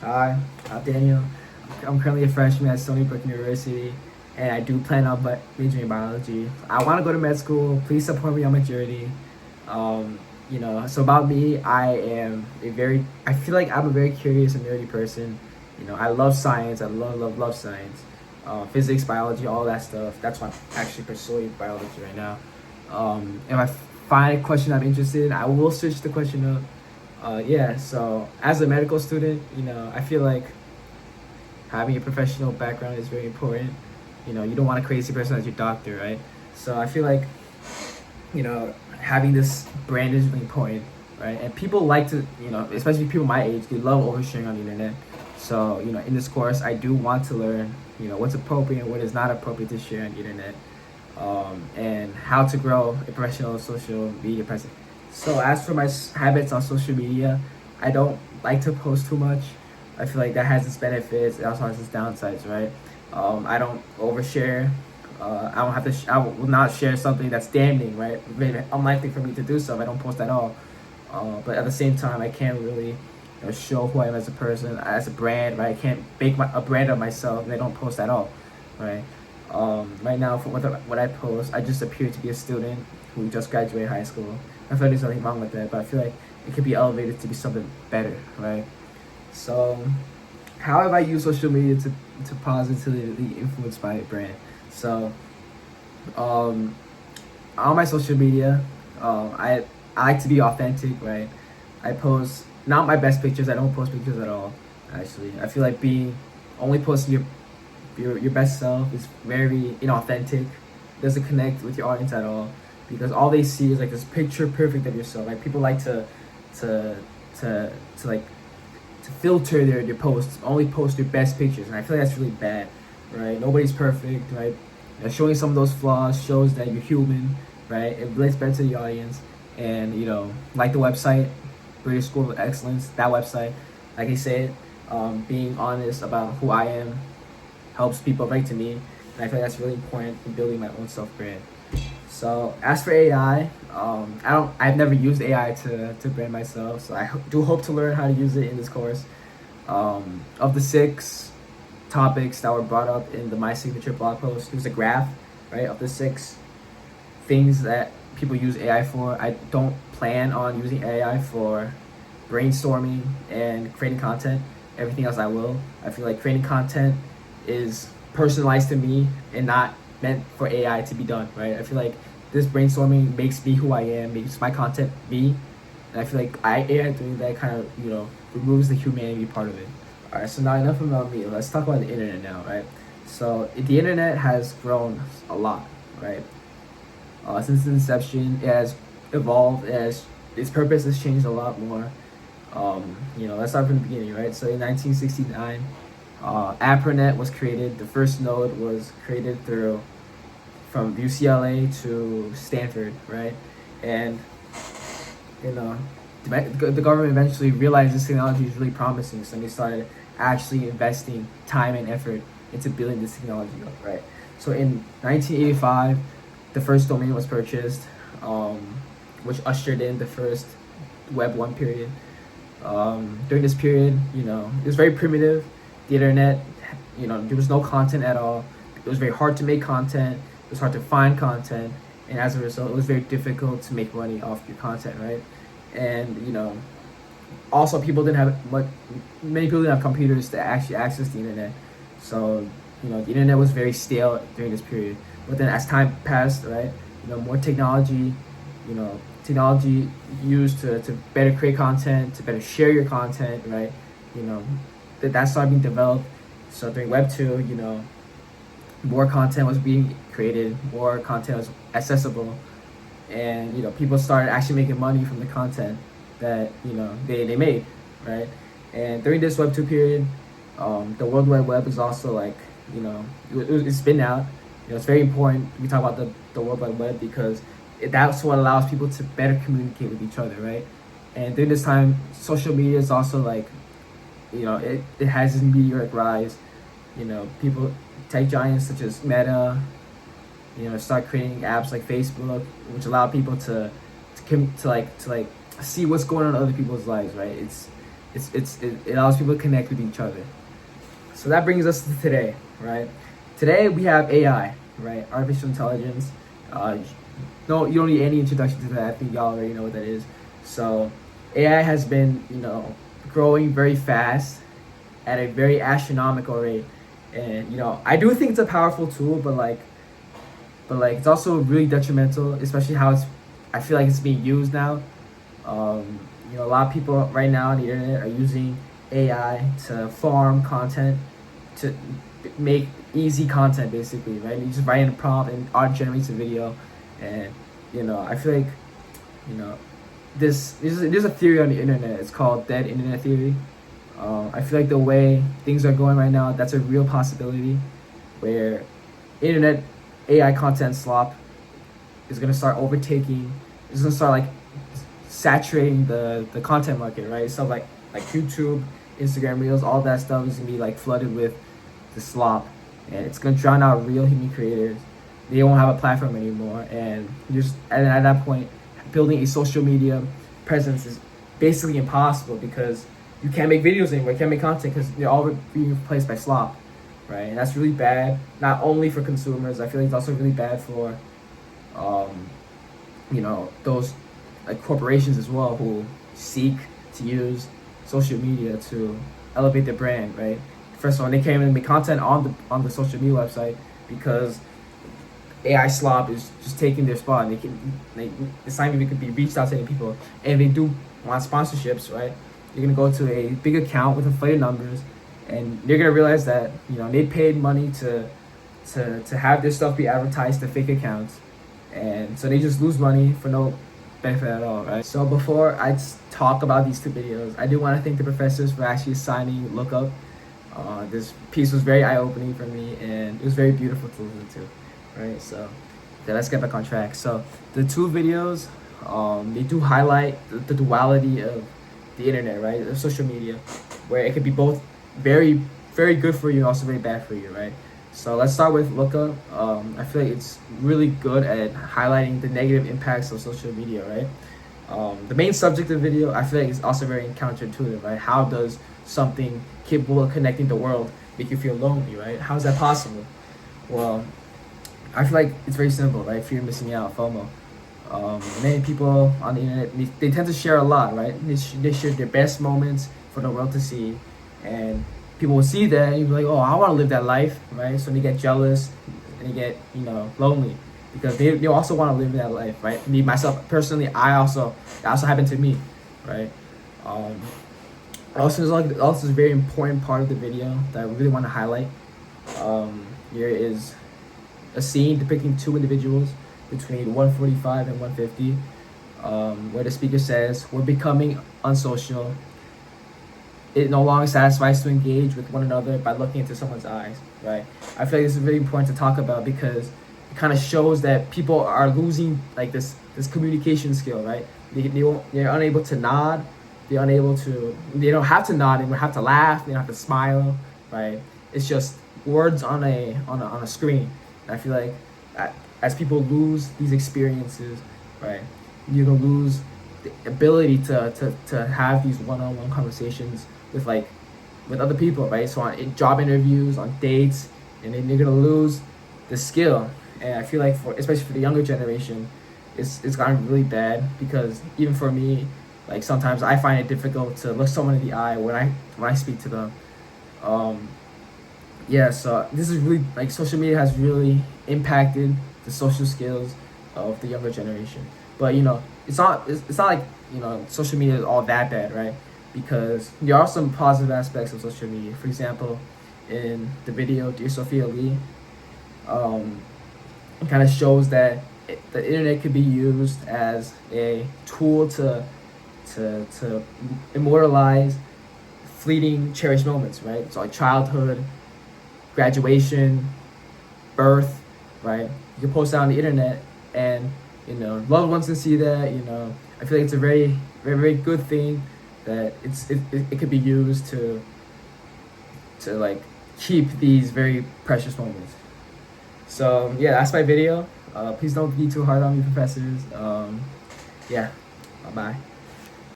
Hi, I'm Daniel. I'm currently a freshman at Stony Brook University, and I do plan on majoring in biology. I want to go to med school. Please support me on my journey. So about me, I feel like I'm a very curious and nerdy person. I love science. I love science. Physics, biology, all that stuff. That's why I'm actually pursuing biology right now. If I find a question I'm interested in, I will search the question up. Yeah, so as a medical student, I feel like having a professional background is very important. You don't want a crazy person as your doctor, right? So I feel like, having this brand is really important, right? And people like to, especially people my age, they love oversharing on the internet. So, in this course, I do want to learn, what's appropriate and what is not appropriate to share on the internet, and how to grow a professional social media presence. So as for my habits on social media, I don't like to post too much. I feel like that has its benefits. It also has its downsides, right? I don't overshare. I don't have to. I will not share something that's damning, right? Very unlikely for me to do so if I don't post at all. But at the same time, I can't really show who I am as a person, as a brand, right? I can't make a brand of myself and I don't post at all, right? Right now, for what I post, I just appear to be a student who just graduated high school. I feel like there's nothing wrong with that, but I feel like it could be elevated to be something better, right? So, how have I used social media to positively influence my brand? So, um, on my social media, I like to be authentic, right? I post not my best pictures. I don't post pictures at all. Actually, I feel like being only posting your best self is very inauthentic. Doesn't connect with your audience at all because all they see is like this picture perfect of yourself. Like people like to like to filter their posts, only post their best pictures, and I feel like that's really bad, right? Nobody's perfect, right? Showing some of those flaws shows that you're human, right? It relates better to the audience, and like the website, British School of Excellence, that website, like I said, being honest about who I am helps people relate to me, and I feel like that's really important in building my own self brand. So as for AI, I've never used AI to brand myself, so I do hope to learn how to use it in this course. Of the 6 topics that were brought up in the My Signature blog post, there's a graph, right, of the 6 things that people use AI for. I don't plan on using AI for brainstorming and creating content. Everything else I will. I feel like creating content is personalized to me and not meant for AI to be done, right? I feel like this brainstorming makes me who I am, makes my content me, and I feel like AI doing that kind of removes the humanity part of it. All right, so now enough about me. Let's talk about the internet now, right? So the internet has grown a lot, right? Since its inception, it has evolved. Its purpose has changed a lot more. Let's start from the beginning, right? So in 1969, ARPANET was created. The first node was created from UCLA to Stanford, right? And the government eventually realized this technology is really promising, so they started actually investing time and effort into building this technology up, right? So in 1985, the first domain was purchased, which ushered in the first Web 1 period. During this period, it was very primitive. The internet, there was no content at all. It was very hard to make content. It was hard to find content, and as a result, it was very difficult to make money off your content, right? And also many people didn't have computers to actually access the internet. So the internet was very stale during this period. But then as time passed, right, more technology, technology used to better create content, to better share your content, right? That started being developed. So during Web 2, more content was being created, more content was accessible, and people started actually making money from the content that they made, right? And during this Web 2 period, the World Wide Web is also like it's been out. It's very important we talk about the World Wide Web because that's what allows people to better communicate with each other, right? And during this time, social media is also like it has this meteoric rise. People, tech giants such as Meta, start creating apps like Facebook, which allow people to see what's going on in other people's lives, right? it allows people to connect with each other. So that brings us to today, right? Today we have AI, right? Artificial intelligence. No, you don't need any introduction to that. I think y'all already know what that is. So AI has been, growing very fast at a very astronomical rate. And I do think it's a powerful tool, but it's also really detrimental, especially how I feel like it's being used now. A lot of people right now on the internet are using AI to farm content, to make easy content, basically, right? You just write in a prompt and auto generates a video. And I feel like there's a theory on the internet. It's called dead internet theory. I feel like the way things are going right now, that's a real possibility, where internet AI content slop is gonna start overtaking. It's gonna start like saturating the content market, right? So like YouTube, Instagram Reels, all that stuff is gonna be like flooded with the slop, and it's gonna drown out real human creators. They won't have a platform anymore, and at that point, building a social media presence is basically impossible, because you can't make videos anymore, you can't make content, because they're all being replaced by slop, right? And that's really bad, not only for consumers. I feel like it's also really bad for those like corporations as well, who seek to use social media to elevate their brand, right? First of all, they can't even make content on the social media website, because AI slop is just taking their spot. It's not even could be reached out to any people. And they do want sponsorships, right? You're gonna go to a big account with inflated numbers, and you're gonna realize that they paid money to have their stuff be advertised to fake accounts, and so they just lose money for no benefit at all, right? So before I talk about these two videos, I do want to thank the professors for actually assigning Lookup. This piece was very eye-opening for me, and it was very beautiful to listen to, right? So okay, let's get back on track. So the two videos, they do highlight the duality of the internet, right? Of social media, where it could be both very, very good for you and also very bad for you, right? So let's start with Lookup. I feel like it's really good at highlighting the negative impacts of social media, right? The main subject of the video, I feel like, is also very counterintuitive, right? How does something capable of connecting the world make you feel lonely, right? How is that possible? Well, I feel like it's very simple, right? Fear of missing out, FOMO. Many people on the internet, they tend to share a lot, right? They share their best moments for the world to see, and people will see that and you'll be like, oh, I want to live that life, right? So they get jealous and they get lonely, because they also want to live that life, right? Me, myself personally, that also happened to me, right? Also is a very important part of the video that I really want to highlight. Here is a scene depicting two individuals between 145 and 150, where the speaker says, "We're becoming unsocial. It no longer satisfies to engage with one another by looking into someone's eyes," right? I feel like this is really important to talk about, because it kind of shows that people are losing like this communication skill, right? They're unable to nod. They don't have to nod. They don't have to laugh. They don't have to smile, right? It's just words on a screen. And I feel like as people lose these experiences, right, you're gonna lose the ability to have these one-on-one conversations with other people, right? So on job interviews, on dates, and then you're gonna lose the skill. And I feel like especially for the younger generation, it's gotten really bad, because even for me, like sometimes I find it difficult to look someone in the eye when I speak to them. So this is really, like, social media has really impacted the social skills of the younger generation. But it's not like social media is all that bad, right? Because there are some positive aspects of social media. For example, in the video Dear Sophia Lee, it kind of shows that the internet could be used as a tool to immortalize fleeting cherished moments, right? So like childhood, graduation, birth, right? You can post that on the internet, and loved ones can see that. I feel like it's a very, very, very good thing that it could be used to like keep these very precious moments. So yeah, that's my video. Please don't be too hard on me, professors. Bye bye.